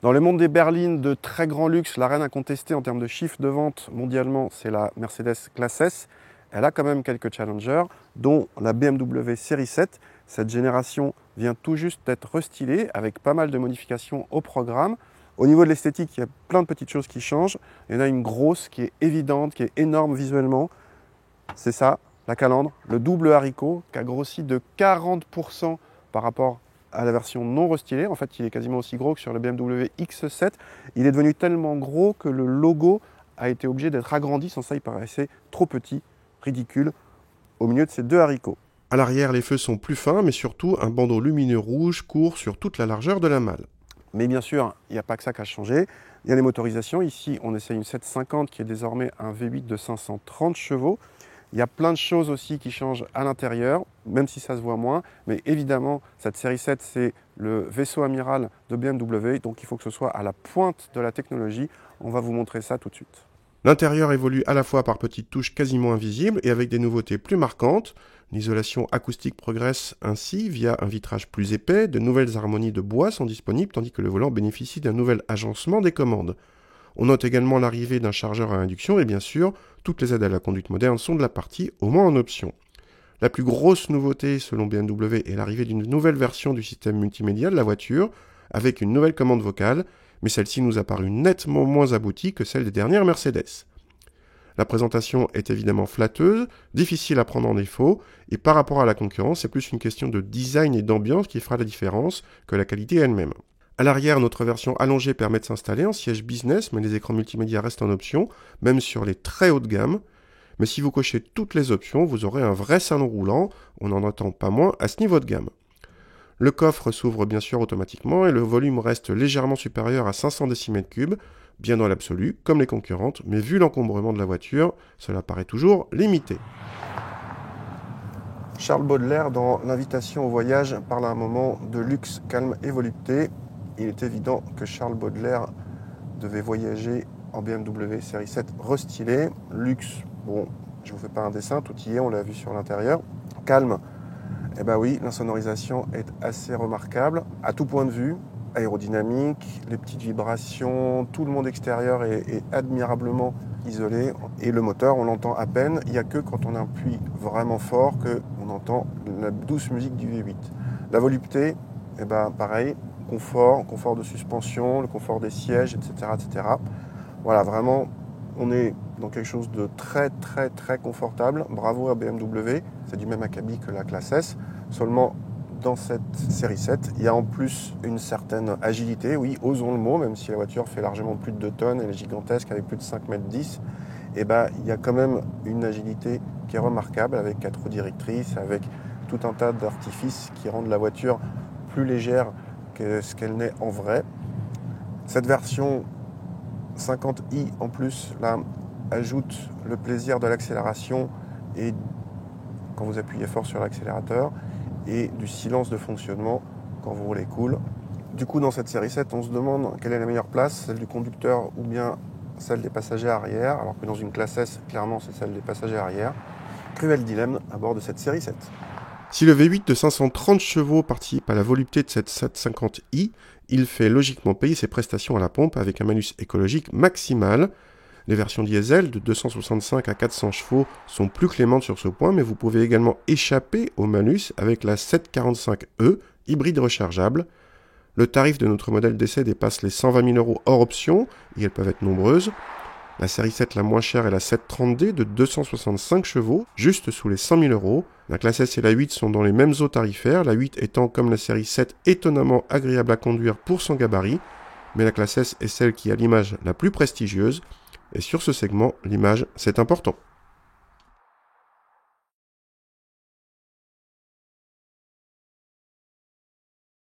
Dans le monde des berlines de très grand luxe, la reine incontestée en termes de chiffre de vente mondialement, c'est la Mercedes classe S. Elle a quand même quelques challengers, dont la BMW série 7. Cette génération vient tout juste d'être restylée avec pas mal de modifications au programme. Au niveau de l'esthétique, il y a plein de petites choses qui changent. Il y en a une grosse qui est évidente, qui est énorme visuellement. C'est ça, la calandre, le double haricot qui a grossi de 40% par rapport à la version non restylée. En fait, il est quasiment aussi gros que sur le BMW X7. Il est devenu tellement gros que le logo a été obligé d'être agrandi. Sans ça, il paraissait trop petit, ridicule, au milieu de ces deux haricots. À l'arrière, les feux sont plus fins, mais surtout, un bandeau lumineux rouge court sur toute la largeur de la malle. Mais bien sûr, il n'y a pas que ça qui a changé. Il y a les motorisations. Ici, on essaye une 750 qui est désormais un V8 de 530 chevaux. Il y a plein de choses aussi qui changent à l'intérieur, même si ça se voit moins. Mais évidemment, cette série 7, c'est le vaisseau amiral de BMW. Donc il faut que ce soit à la pointe de la technologie. On va vous montrer ça tout de suite. L'intérieur évolue à la fois par petites touches quasiment invisibles et avec des nouveautés plus marquantes. L'isolation acoustique progresse ainsi via un vitrage plus épais, de nouvelles harmonies de bois sont disponibles tandis que le volant bénéficie d'un nouvel agencement des commandes. On note également l'arrivée d'un chargeur à induction et bien sûr, toutes les aides à la conduite moderne sont de la partie, au moins en option. La plus grosse nouveauté selon BMW est l'arrivée d'une nouvelle version du système multimédia de la voiture, avec une nouvelle commande vocale, mais celle-ci nous a paru nettement moins aboutie que celle des dernières Mercedes. La présentation est évidemment flatteuse, difficile à prendre en défaut, et par rapport à la concurrence, c'est plus une question de design et d'ambiance qui fera la différence que la qualité elle-même. À l'arrière, notre version allongée permet de s'installer en siège business, mais les écrans multimédia restent en option, même sur les très haut de gamme. Mais si vous cochez toutes les options, vous aurez un vrai salon roulant, on n'en attend pas moins à ce niveau de gamme. Le coffre s'ouvre bien sûr automatiquement et le volume reste légèrement supérieur à 500 décimètres-cubes, bien dans l'absolu, comme les concurrentes, mais vu l'encombrement de la voiture, cela paraît toujours limité. Charles Baudelaire, dans l'invitation au voyage, parle à un moment de luxe, calme et volupté. Il est évident que Charles Baudelaire devait voyager en BMW série 7 restylé. Luxe, bon, je ne vous fais pas un dessin, tout y est, on l'a vu sur l'intérieur. Calme, eh ben oui, l'insonorisation est assez remarquable, à tout point de vue. Aérodynamique, les petites vibrations, tout le monde extérieur est admirablement isolé. Et le moteur, on l'entend à peine. Il n'y a que quand on appuie vraiment fort qu'on entend la douce musique du V8. La volupté, eh ben, pareil, confort de suspension, le confort des sièges, etc., etc. Voilà, vraiment, on est dans quelque chose de très, très, très confortable. Bravo à BMW, c'est du même acabit que la classe S. Seulement, dans cette série 7, il y a en plus une certaine agilité, oui, osons le mot, même si la voiture fait largement plus de 2 tonnes, elle est gigantesque avec plus de 5,10 m, et ben, il y a quand même une agilité qui est remarquable avec 4 roues directrices, avec tout un tas d'artifices qui rendent la voiture plus légère que ce qu'elle n'est en vrai. Cette version 50i en plus, là, ajoute le plaisir de l'accélération et quand vous appuyez fort sur l'accélérateur, et du silence de fonctionnement quand vous roulez cool. Du coup, dans cette série 7, on se demande quelle est la meilleure place, celle du conducteur ou bien celle des passagers arrière, alors que dans une classe S, clairement, c'est celle des passagers arrière. Cruel dilemme à bord de cette série 7. Si le V8 de 530 chevaux participe à la volupté de cette 750i, il fait logiquement payer ses prestations à la pompe avec un malus écologique maximal. Les versions diesel de 265 à 400 chevaux sont plus clémentes sur ce point, mais vous pouvez également échapper au malus avec la 745e, hybride rechargeable. Le tarif de notre modèle d'essai dépasse les 120 000 € hors option, et elles peuvent être nombreuses. La série 7 la moins chère est la 730D de 265 chevaux, juste sous les 100 000 €. La classe S et la 8 sont dans les mêmes eaux tarifaires, la 8 étant comme la série 7 étonnamment agréable à conduire pour son gabarit, mais la classe S est celle qui a l'image la plus prestigieuse. Et sur ce segment, l'image, c'est important.